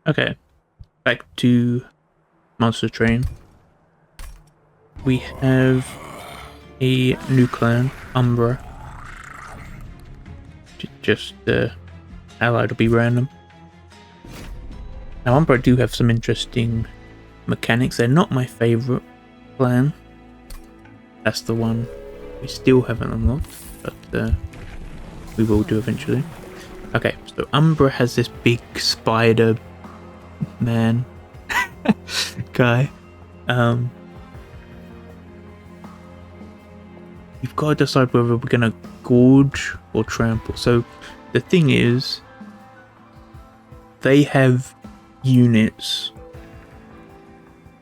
Okay, back to Monster Train. We have a new clan, Umbra. Just allied to be random. Now, Umbra do have some interesting mechanics. They're not my favourite clan. That's the one we still haven't unlocked, but we will do eventually. Okay, so Umbra has this big spider man guy. You've got to decide whether we're gonna gorge or trample. So the thing is, they have units,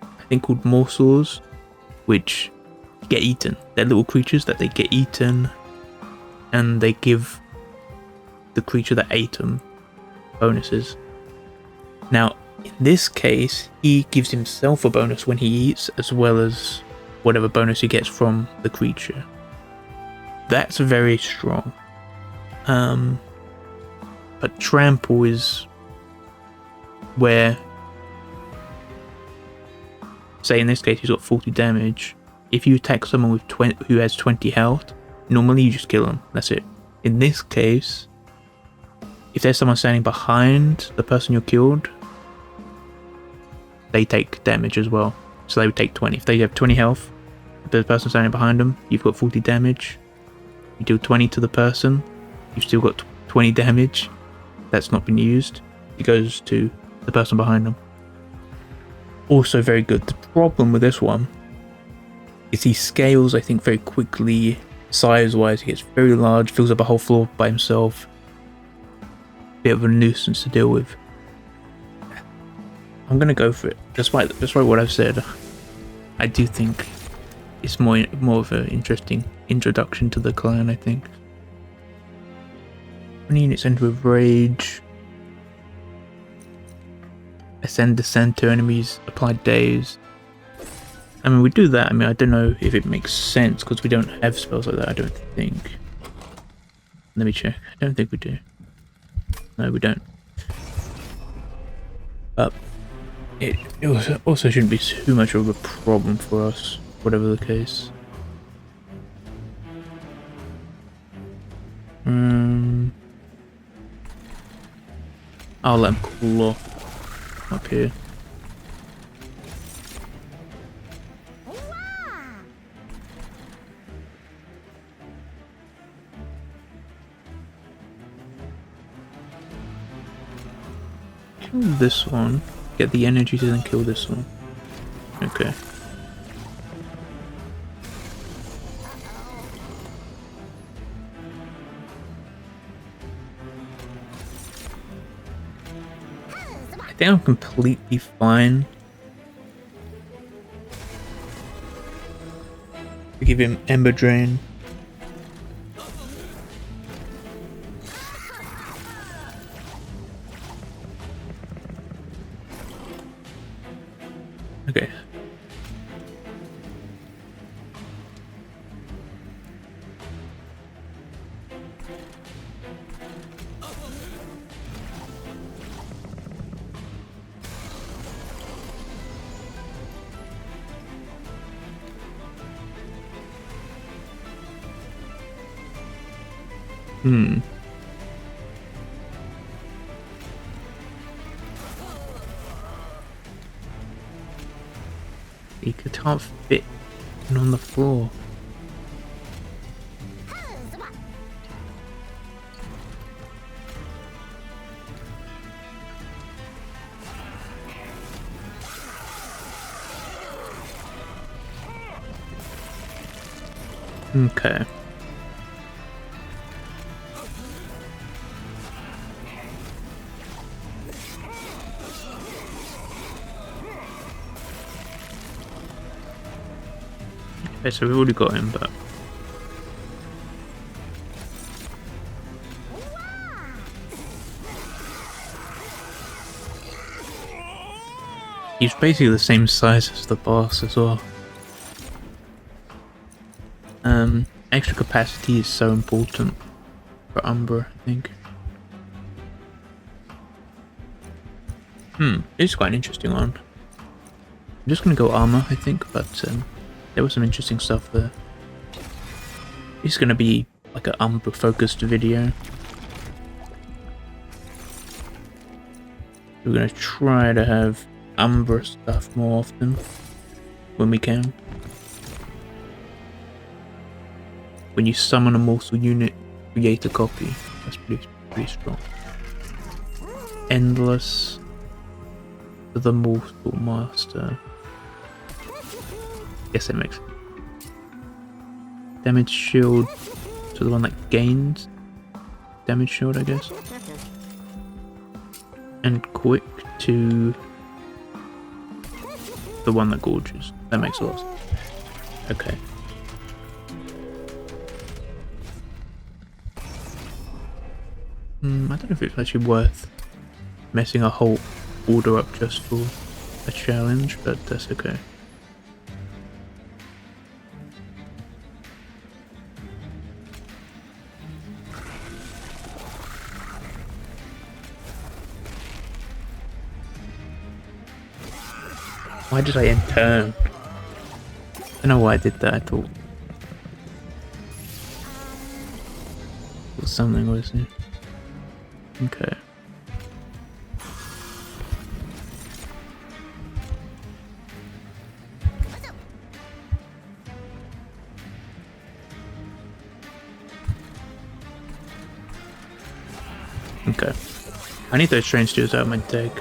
I think called morsels, which get eaten. They're little creatures that they get eaten, and they give the creature that ate them bonuses. Now, in this case, he gives himself a bonus when he eats, as well as whatever bonus he gets from the creature. That's very strong. But trample is where, say in this case he's got 40 damage. If you attack someone with who has 20 health, normally you just kill them. That's it. In this case, if there's someone standing behind the person you killed, they take damage as well. So they would take 20. If they have 20 health, the person standing behind them, you've got 40 damage. You deal 20 to the person, you've still got 20 damage. That's not been used. It goes to the person behind them. Also very good. The problem with this one is he scales, I think, very quickly, size-wise. He gets very large, fills up a whole floor by himself. Bit of a nuisance to deal with. I'm gonna go for it. Despite what I've said, I do think it's more of an interesting introduction to the clan, I think. 20 units enter with rage. Ascend, descend to enemies, apply daze. I mean, we do that. I mean, I don't know if it makes sense because we don't have spells like that, I don't think. Let me check. I don't think we do. No, we don't. But it also shouldn't be too much of a problem for us, whatever the case. I'll let him cool off up here. Kill this one. Get the energy to then kill this one. Okay. I think I'm completely fine to give him Ember Drain. Okay. He can't fit on the floor. Okay. Okay, so we've already got him, but he's basically the same size as the boss as well. Extra capacity is so important for Umbra, I think. It's quite an interesting one. I'm just gonna go armor, I think, but there was some interesting stuff there. It's gonna be like an Umbra focused video. We're gonna try to have Umbra stuff more often when we can. When you summon a mortal unit, create a copy. That's pretty strong. Endless for the mortal master. Guess that makes sense. Damage shield to the one that gains damage shield, I guess. And quick to the one that gorges. That makes a lot of sense. Okay. I don't know if it's actually worth messing a whole order up just for a challenge, but that's okay. Why did I end turn? I don't know why I did that. I thought something was it? Okay. Okay. I need those train steers out of my deck.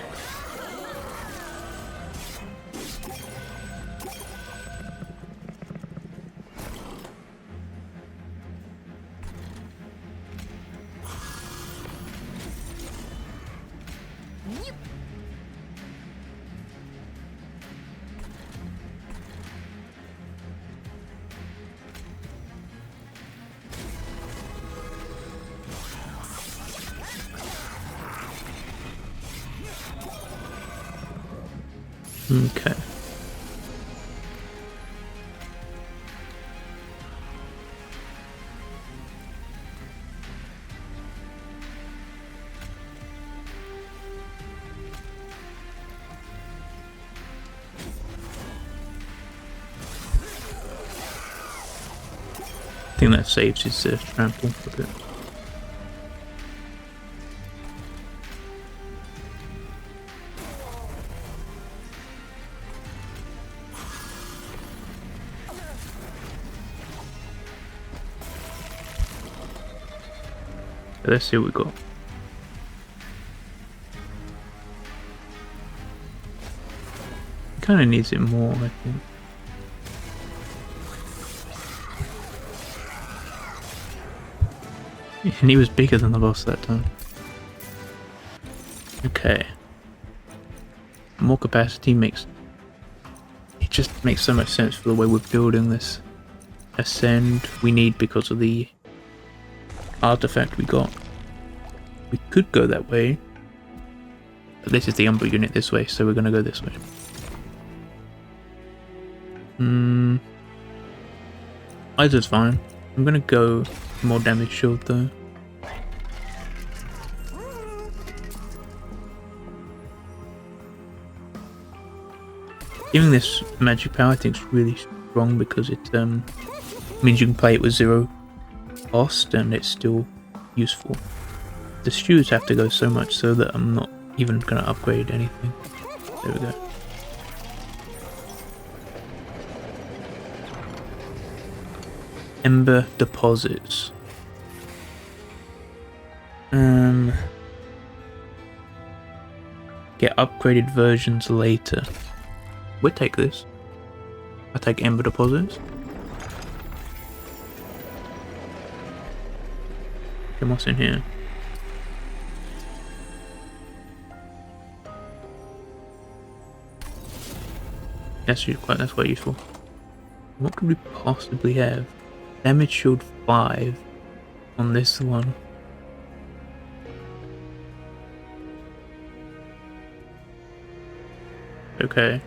Okay. I think that saves his trample a bit. Let's see what we got. Kind of needs it more, I think. And he was bigger than the boss that time. Okay. More capacity makes... It just makes so much sense for the way we're building this ascend we need because of the artifact we got. We could go that way. But this is the Umbra unit this way, so we're gonna go this way. Either's fine. I'm gonna go more damage shield though. Giving this magic power I think is really strong because it means you can play it with 0 cost and it's still useful. The stews have to go so much so that I'm not even gonna upgrade anything. There we go. Ember deposits. Get upgraded versions later. We'll take this. I'll take ember deposits. And what's in here? That's quite useful. What could we possibly have? Damage shield 5 on this one. Okay.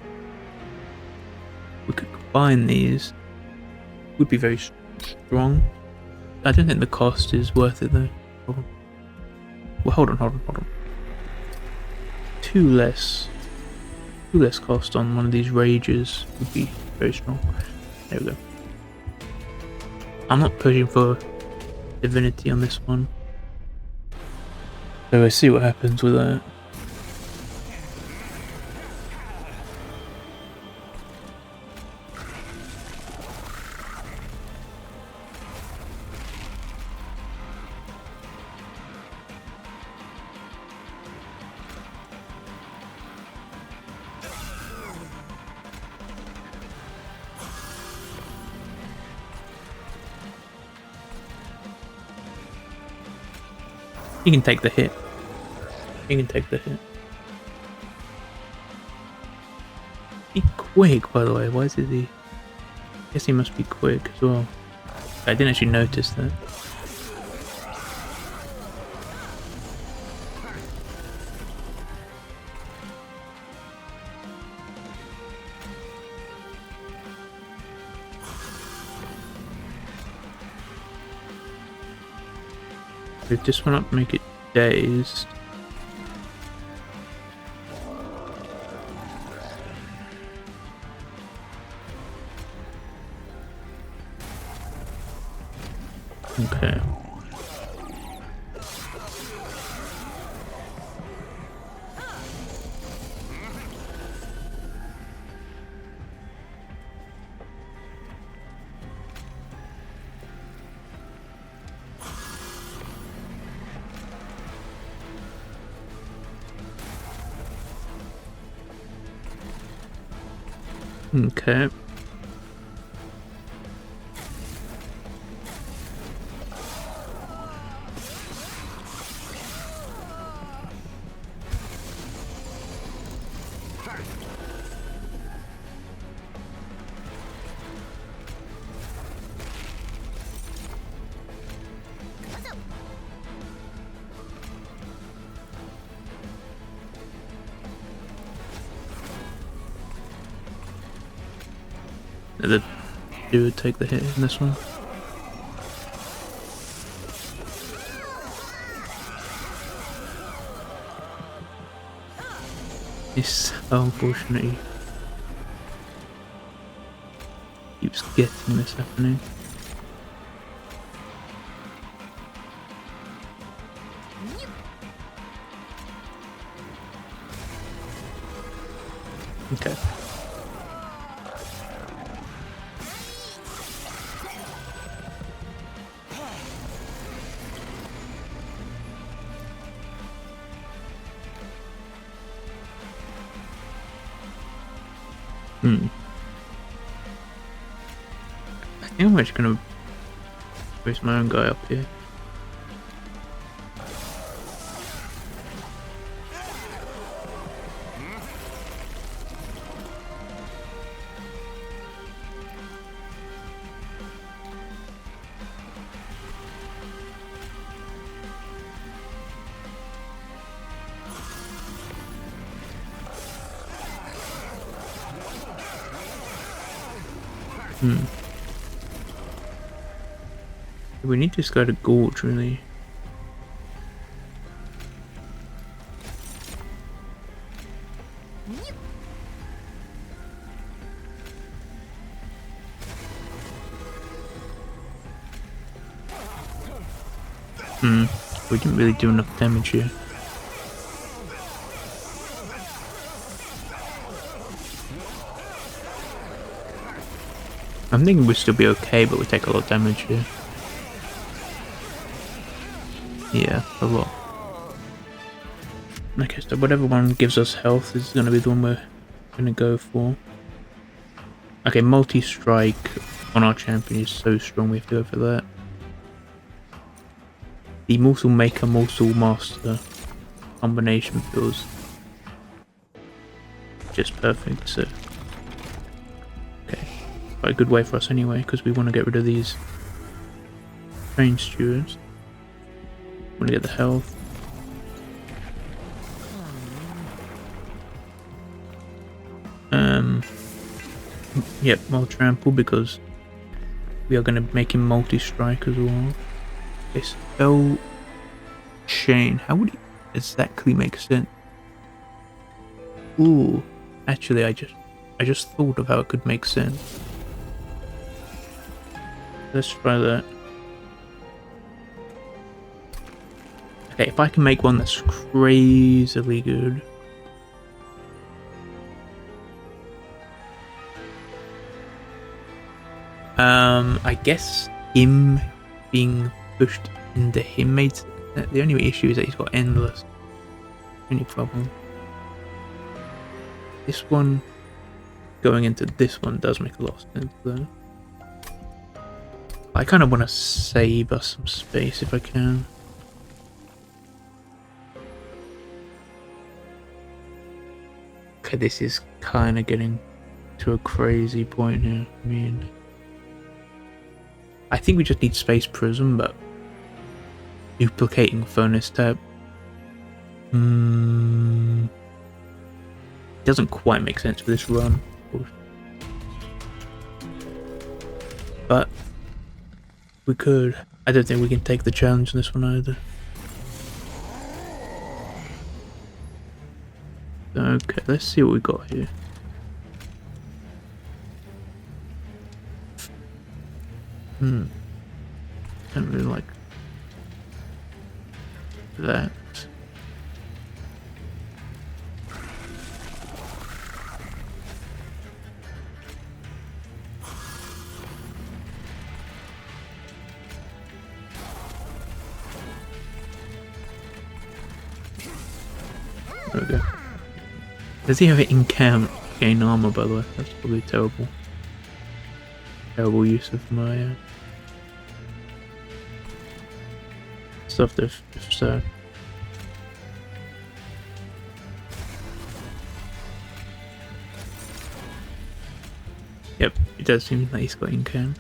We could combine these. Would be very strong. I don't think the cost is worth it though. Well, hold on. two less cost on one of these rages would be very strong. There we go. I'm not pushing for divinity on this one, so we'll see what happens with that. You can take the hit. You can take the hit. Be quick, by the way. Why is it the... I guess he must be quick as well. I didn't actually notice that. If this one up, make it dazed. Okay. Okay. The dude would take the hit in this one. It's so unfortunate he keeps getting this happening. Okay. I think I'm actually gonna raise my own guy up here. We need to just go to Gorge, really. We didn't really do enough damage here. I'm thinking we'll still be okay, but we take a lot of damage here. Yeah, a lot. Okay, so whatever one gives us health is going to be the one we're going to go for. Okay, multi-strike on our champion is so strong, we have to go for that. The Mortal Maker, Mortal Master combination feels just perfect, so... Okay, quite a good way for us anyway, because we want to get rid of these train stewards. Want to get the health. Yep, more trample because we are going to make him multi-strike as well. Okay, spell chain. How would it exactly make sense? Ooh, actually, I just thought of how it could make sense. Let's try that. Okay, if I can make one that's crazily good. I guess him being pushed into him made the only issue is that he's got endless. Only problem. This one going into this one does make a lot of sense though. I kind of want to save us some space if I can. Okay, this is kind of getting to a crazy point here. I mean, I think we just need Space Prism, but duplicating Furnace Tab doesn't quite make sense for this run. But we could. I don't think we can take the challenge in this one either. Okay, let's see what we got here. Don't really like that. Okay. Does he have it in camp? Gain armor, by the way. That's probably terrible. Terrible use of my stuff if so. Yep, it does seem like he's got in camp.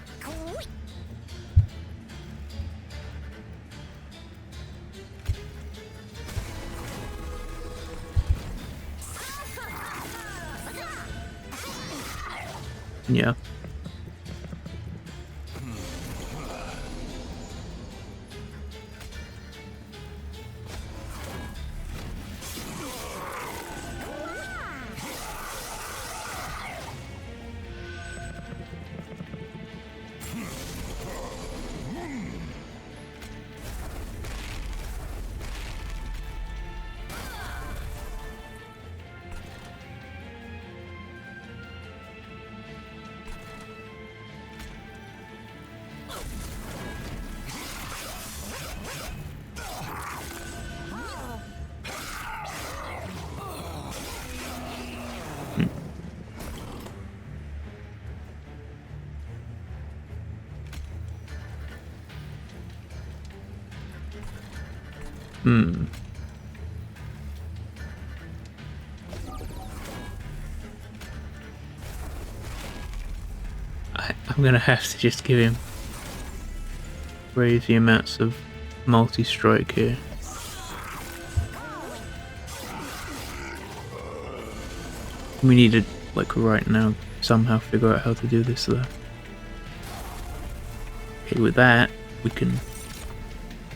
Yeah. I'm gonna have to just give him crazy amounts of multi-strike here. We need to, like right now, somehow figure out how to do this though. Okay, with that, we can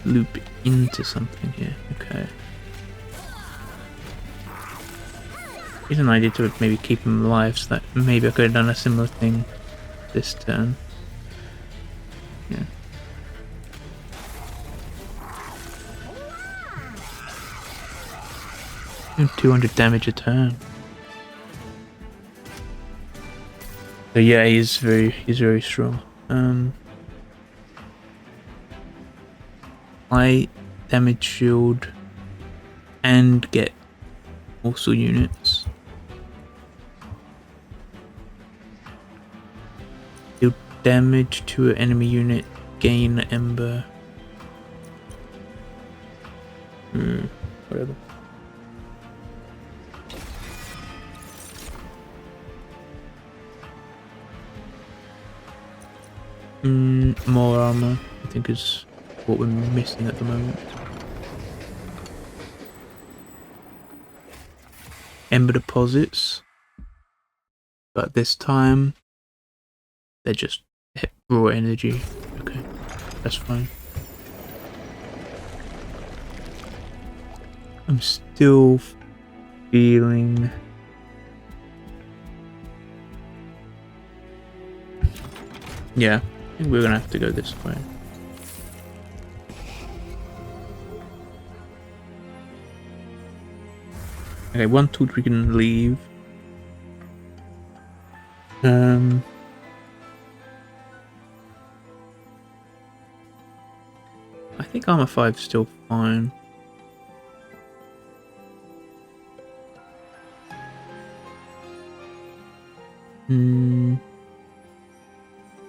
loop into something here. Okay. Here's an idea to maybe keep him alive, so that maybe I could have done a similar thing this turn. Yeah. Doing 200 damage a turn. So yeah, he's very strong. I damage shield and get also units. Deal damage to an enemy unit, gain ember. Whatever. More armor, I think, is what we're missing at the moment. Ember deposits, but this time they're just raw energy. Okay, that's fine. I'm still feeling Yeah, I think we're gonna have to go this way. Okay, one tool we can leave. I think armor 5 is still fine.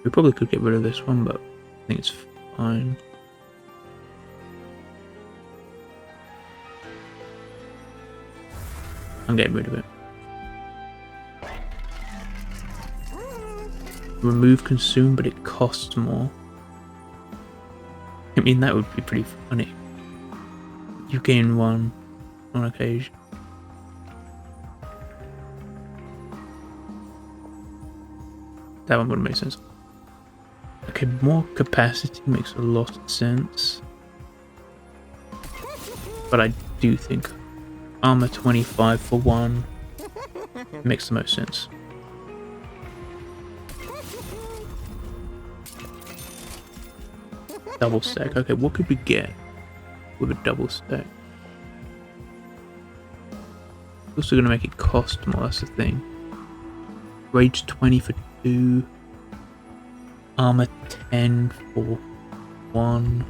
We probably could get rid of this one, but I think it's fine. I'm getting rid of it. Remove consume, but it costs more. I mean, that would be pretty funny. You gain one on occasion. That one wouldn't make sense. Okay, more capacity makes a lot of sense. But I do think armor 25 for one makes the most sense. Double stack. Okay, what could we get with a double stack? Also gonna make it cost more, that's the thing. Rage 20 for 2. Armor 10 for 1.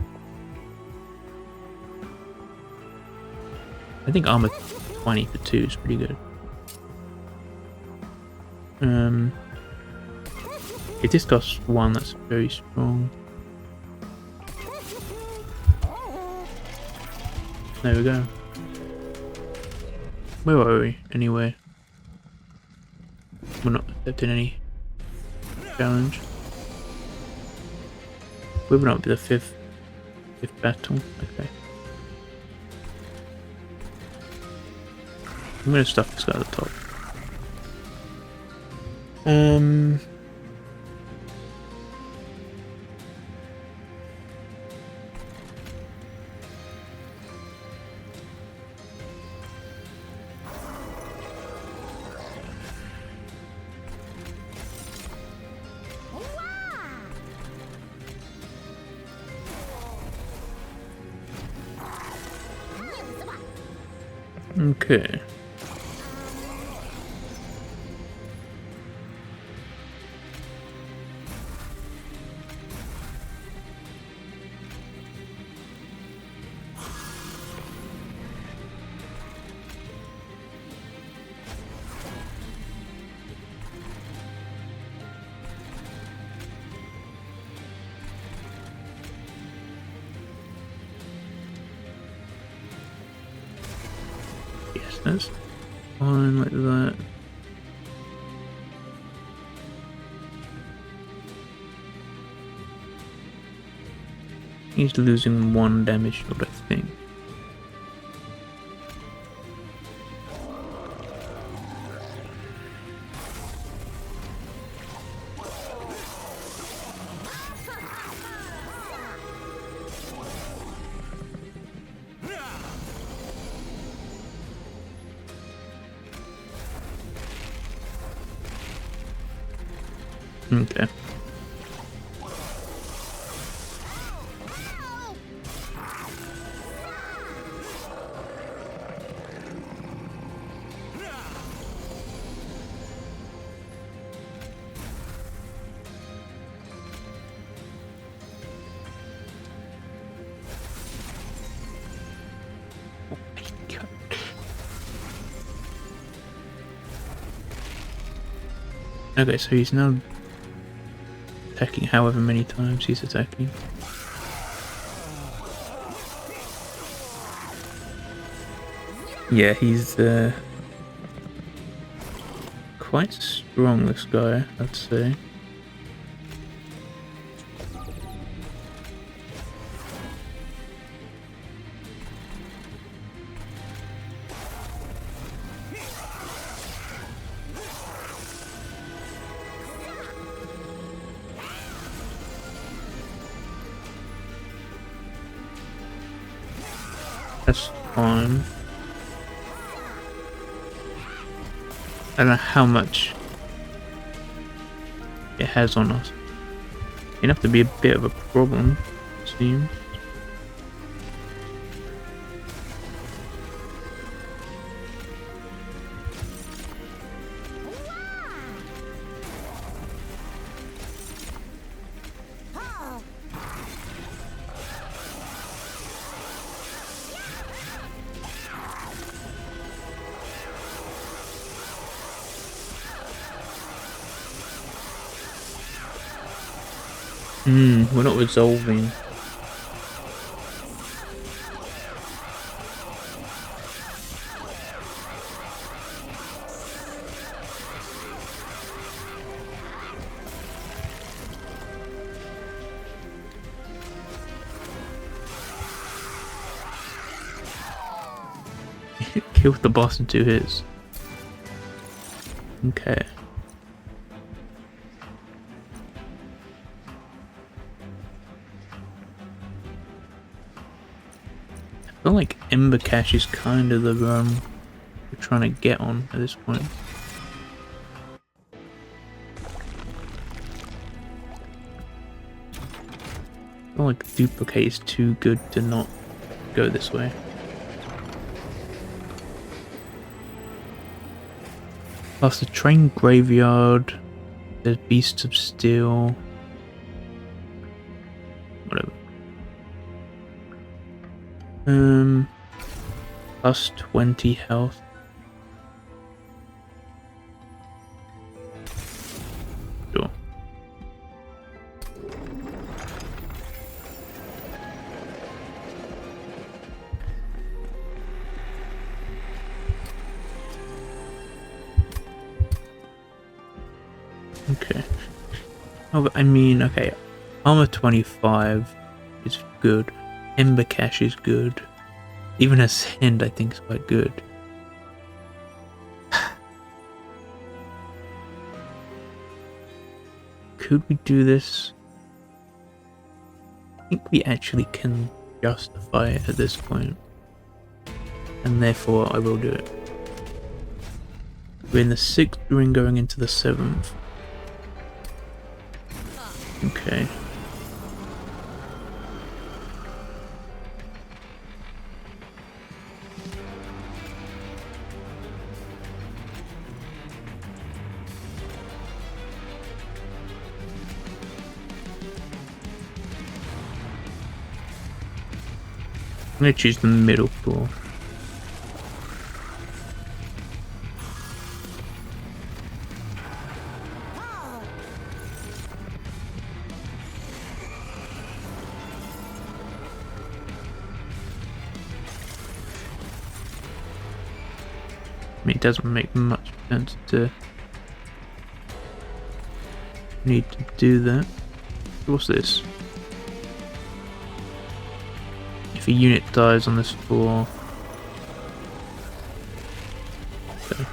I think armor 20 for 2 is pretty good. If this costs 1, that's very strong. There we go. Where were we, anyway? We're not accepting any challenge. Moving up to the fifth battle. Okay. I'm gonna stuff this guy at the top. Okay. Yes, that's fine like that. He's losing 1 damage shield, I think. Okay. Okay, so he's now attacking however many times he's attacking. Yeah, he's quite strong, this guy, I'd say. That's fine. I don't know how much it has on us. Enough to be a bit of a problem, it seems. We're not resolving. Killed the boss in 2 hits. Okay. I feel like Ember Cache is kind of the we're trying to get on at this point. I feel like Duplicate is too good to not go this way. Plus the train graveyard, there's Beasts of Steel, whatever. Plus 20 health. Sure. Okay. Oh, but I mean, okay. Armor 25 is good. Ember Cache is good. Even Ascend, I think, is quite good. Could we do this? I think we actually can justify it at this point. And therefore, I will do it. We're in the 6th ring going into the 7th. Okay. I'm going to choose the middle floor. I mean, it doesn't make much sense to need to do that. What's this? If a unit dies on this floor. Okay.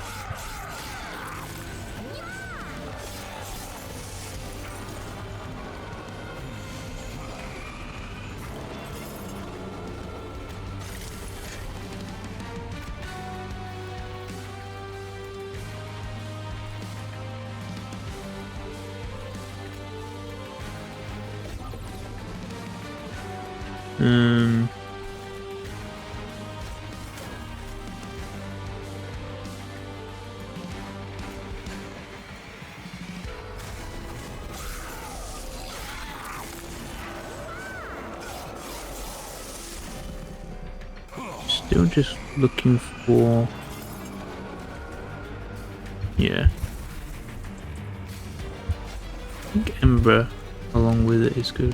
Still just looking for... Yeah. I think Ember along with it is good.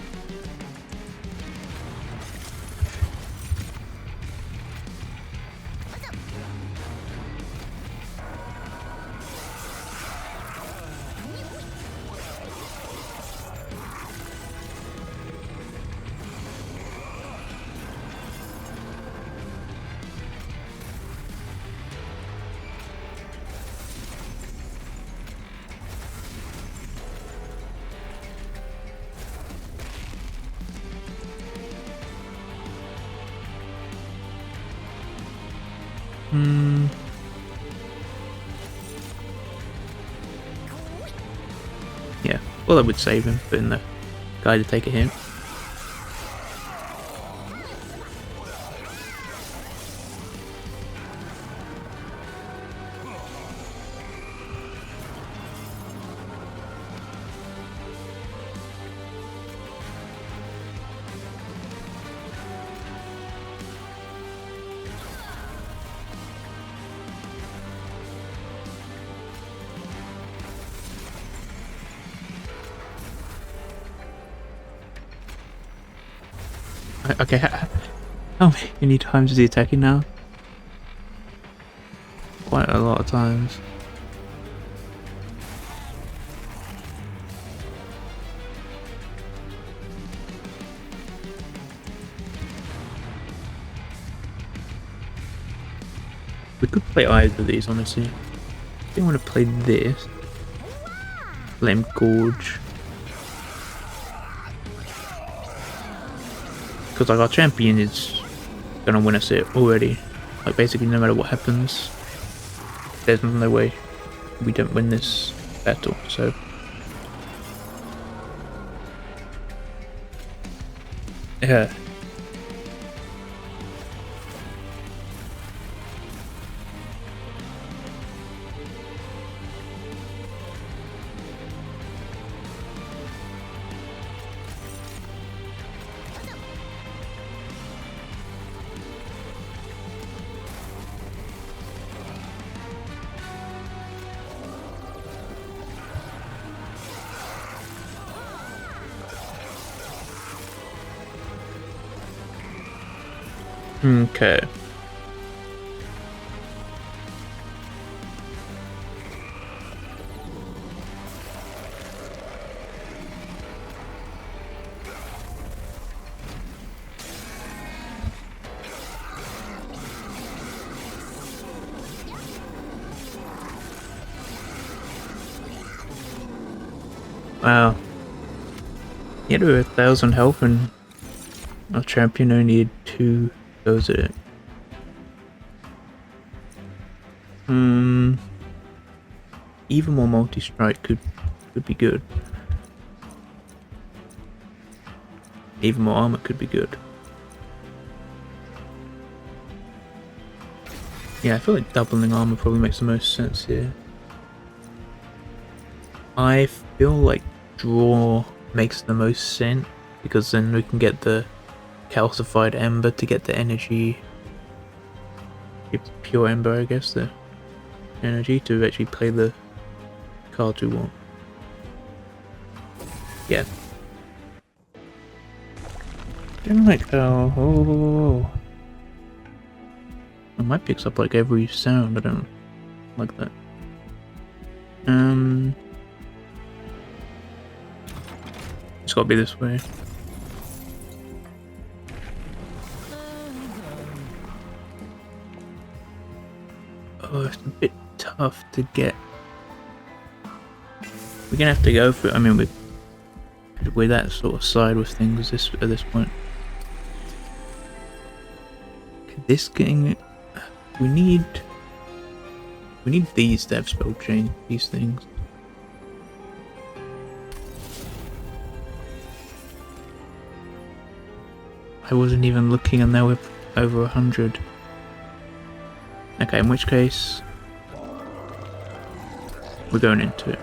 Yeah, well, I would save him, but in the guy to take a hit. Okay, how many times is he attacking now? Quite a lot of times. We could play either of these, honestly. I think I want to play this. Let him gorge. Because like our champion is gonna win us it already. Like basically no matter what happens, there's no way we don't win this battle, so. Yeah. Okay. Wow. He had over 1,000 health and our champion only had 2 goes at it. Even more multi-strike could be good. Even more armor could be good. Yeah, I feel like doubling armor probably makes the most sense here. I feel like draw makes the most sense because then we can get the calcified ember to get the energy. It's pure ember, I guess, the energy to actually play the cards we want. Yeah. I don't like how. Oh. My mic picks up like every sound. I don't like that. It's gotta be this way. Oh, it's a bit tough to get. We're gonna have to go for it. I mean, we're that sort of side with things at this point. This getting. We need these to have spell chain. These things. I wasn't even looking, and now we're over 100. Okay, in which case we're going into it.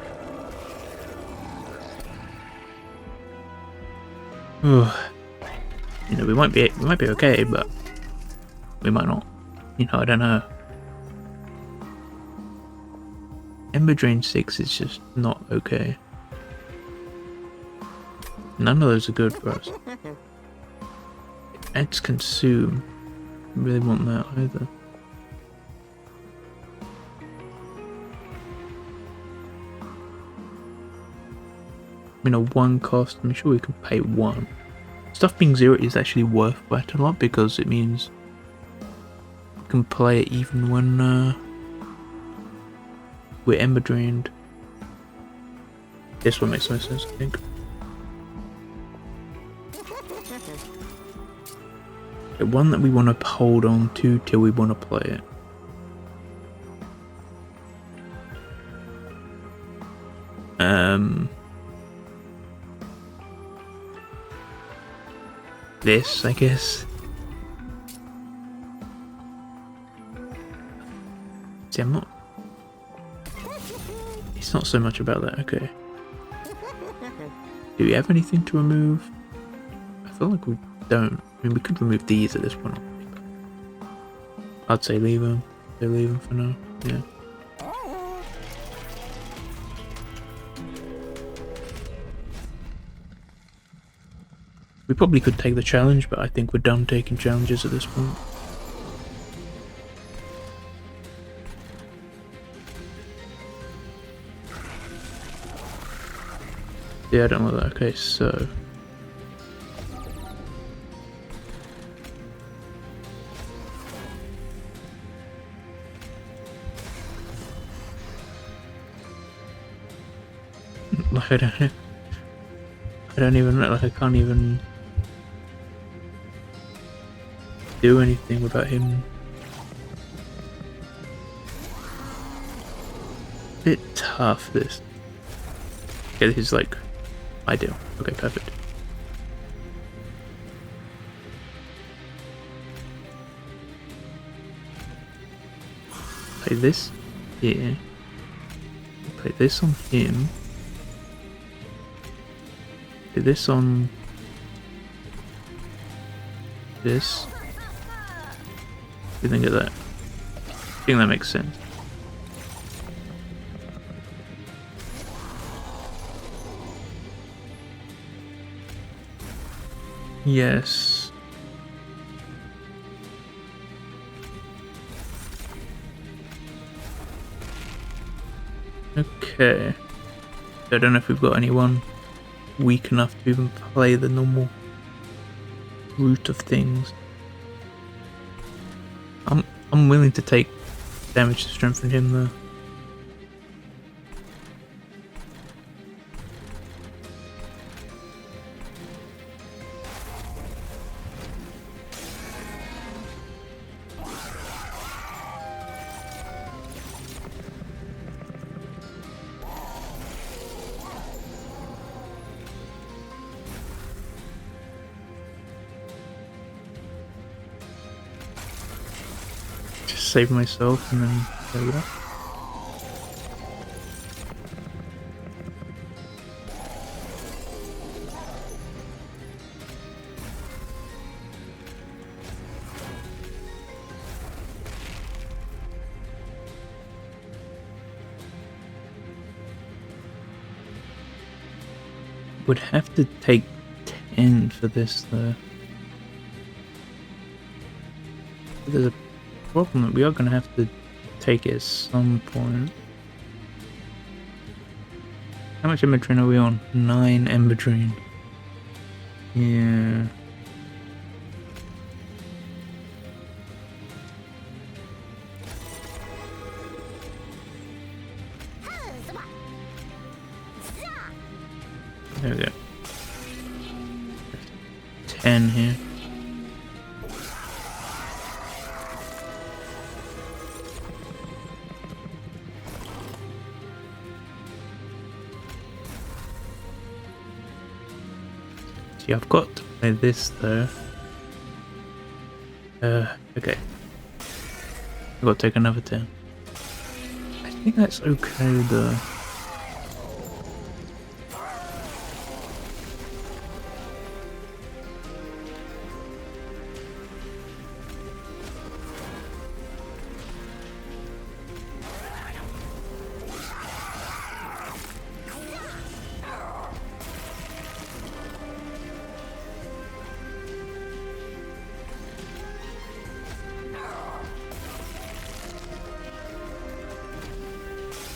You know, we might be okay, but we might not. You know, I don't know. Ember Drain 6 is just not okay. None of those are good for us. Adds consume. I really want that either. I mean, a 1 cost, I'm sure we can pay 1. Stuff being 0 is actually worth quite a lot because it means we can play it even when we're ember drained. This one makes no sense, I think. The one that we want to hold on to till we want to play it. this, I guess. See, I'm not... It's not so much about that, okay. Do we have anything to remove? I feel like we don't. I mean, we could remove these at this point. I'd say leave them. They leave them for now, yeah. We probably could take the challenge, but I think we're done taking challenges at this point. Yeah, I don't know that. Okay, so... like, I don't even know, like, I can't even do anything without him. Bit tough, this. Okay, this is like ideal. Okay, perfect. Play this here. Play this on him. Play this on this. What do you think of that? I think that makes sense. Yes. Okay. I don't know if we've got anyone weak enough to even play the normal route of things. I'm willing to take damage to strengthen him though. Save myself and then there we go. Would have to take 10 for this though. There's a problem that we are going to have to take it at some point. How much Emberdrain are we on? 9 Emberdrain. Yeah. There we go. 10 here. Yeah, I've got to play this though. Okay. I've got to take another 10. I think that's okay though.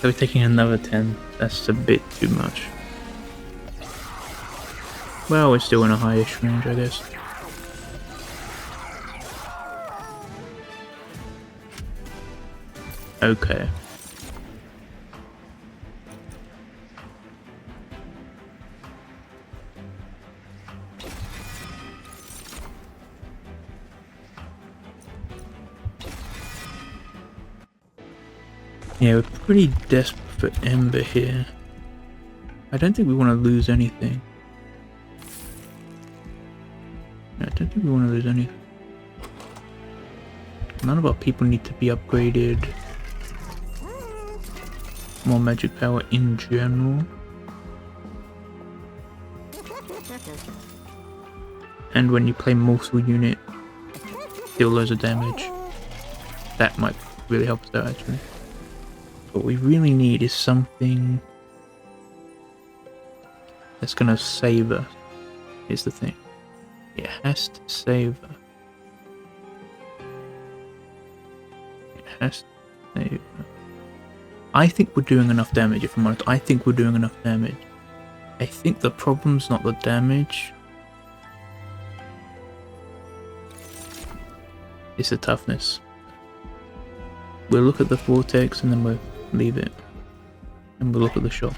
So we're taking another 10. That's a bit too much. Well, we're still in a high-ish range, I guess. Okay. Yeah, we're pretty desperate for Ember here. I don't think we want to lose anything. I don't don't think we want to lose any. None of our people need to be upgraded. More magic power in general. And when you play multiple unit, deal loads of damage. That might really help us out actually. What we really need is something that's gonna save us. Here's the thing. It has to save us. It has to save us. I think we're doing enough damage, if I'm honest. I think we're doing enough damage. I think the problem's not the damage. It's the toughness. We'll look at the vortex and then we'll leave it. And we'll look at the shop.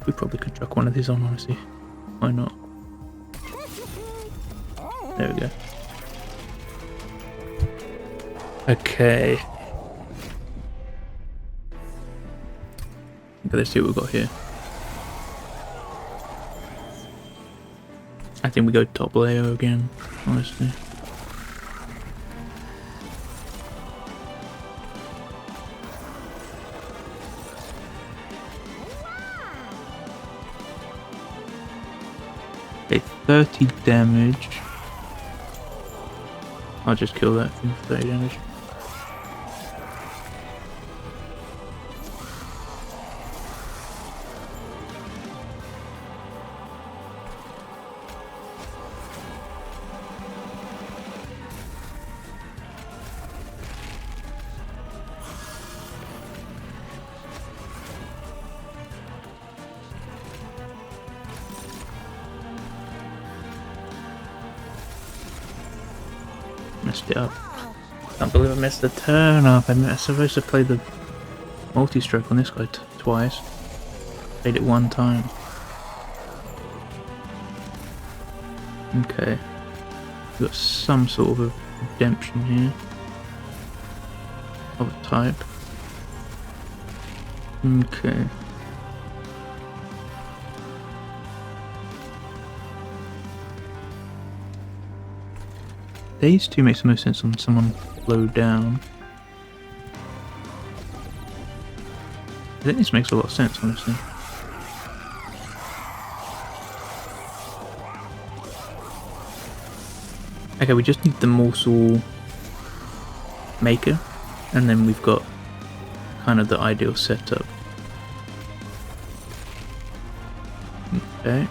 We probably could chuck one of these on, honestly. Why not? There we go. Okay. Okay, let's see what we've got here. I think we go top layer again, honestly. Okay, 30 damage. I'll just kill that thing for 30 damage. Messed it up. Can't believe I messed the turn up. I'm supposed to play the multi-stroke on this guy twice. Played it one time. Okay. We've got some sort of a redemption here. Of a type. Okay. These two makes the most sense on someone low down. I think this makes a lot of sense, honestly. Okay, we just need the morsel maker, and then we've got kind of the ideal setup. Okay.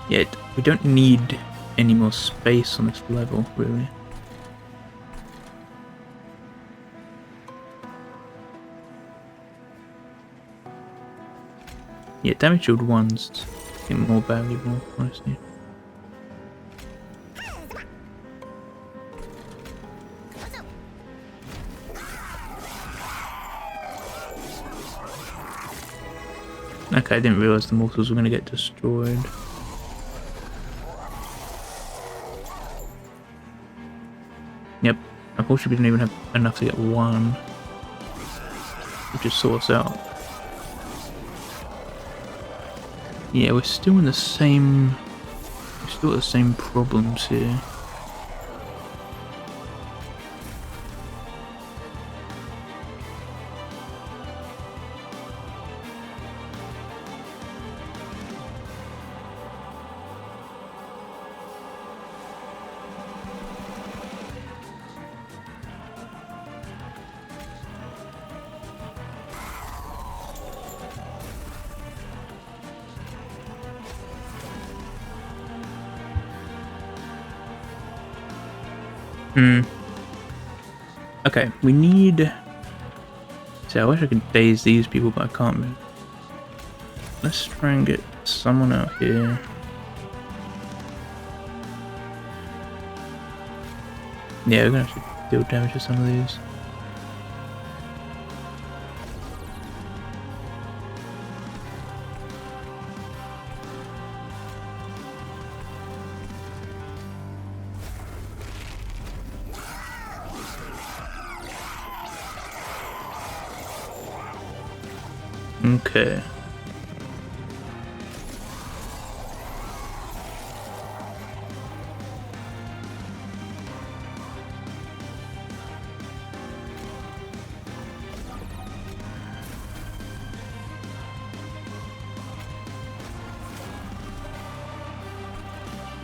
Yeah, we don't need any more space on this level, really. Yeah, damage shield 1's more valuable, honestly. Okay, I didn't realise the mortals were going to get destroyed. Yep, unfortunately we didn't even have enough to get one. Which just sorts out. Yeah, we're still in the same... We're still at the same problems here. Okay, we need... See, I wish I could daze these people, but I can't. Let's try and get someone out here. Yeah, we're gonna have to deal damage to some of these. Okay.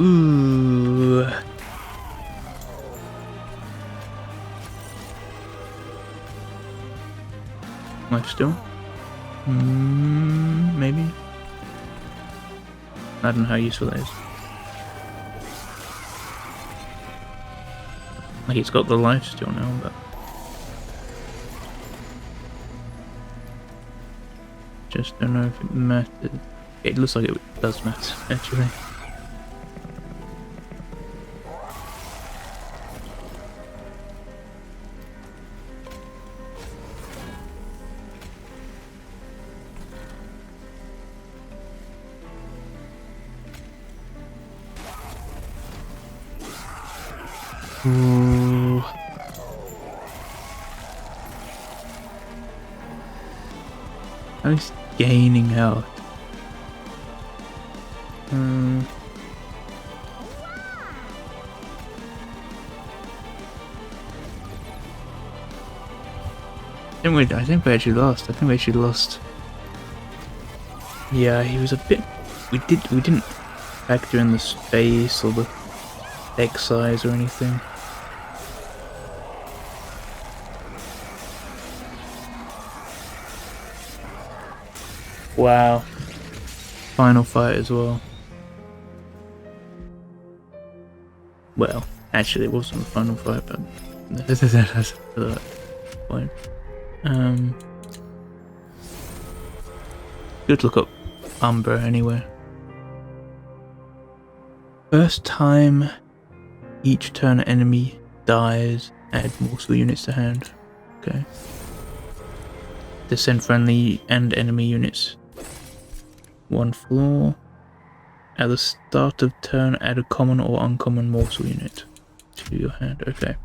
Ooh. Life still? Maybe? I don't know how useful that is. Like, it's got the life still now, but... just don't know if it matters. It looks like it does matter, actually. Ooh. At least gaining health. I think we actually lost. I think we actually lost. Yeah, he was a bit. We didn't factor in the space or the deck size or anything. Wow. Final fight as well. Well, actually it wasn't the final fight, but that's the point. Good look up Umber anyway. First time each turn an enemy dies, add morsel units to hand. Okay. Descend friendly and enemy units. 1 floor. At the start of turn, add a common or uncommon morsel unit to your hand. Okay.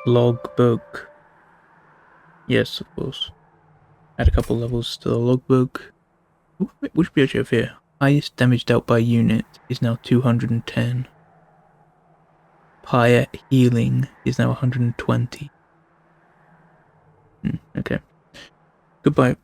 Logbook. Yes, of course. Add a couple levels to the logbook. Which BH have here? Highest damage dealt by unit is now 210. Higher healing is now 120. Okay. Goodbye.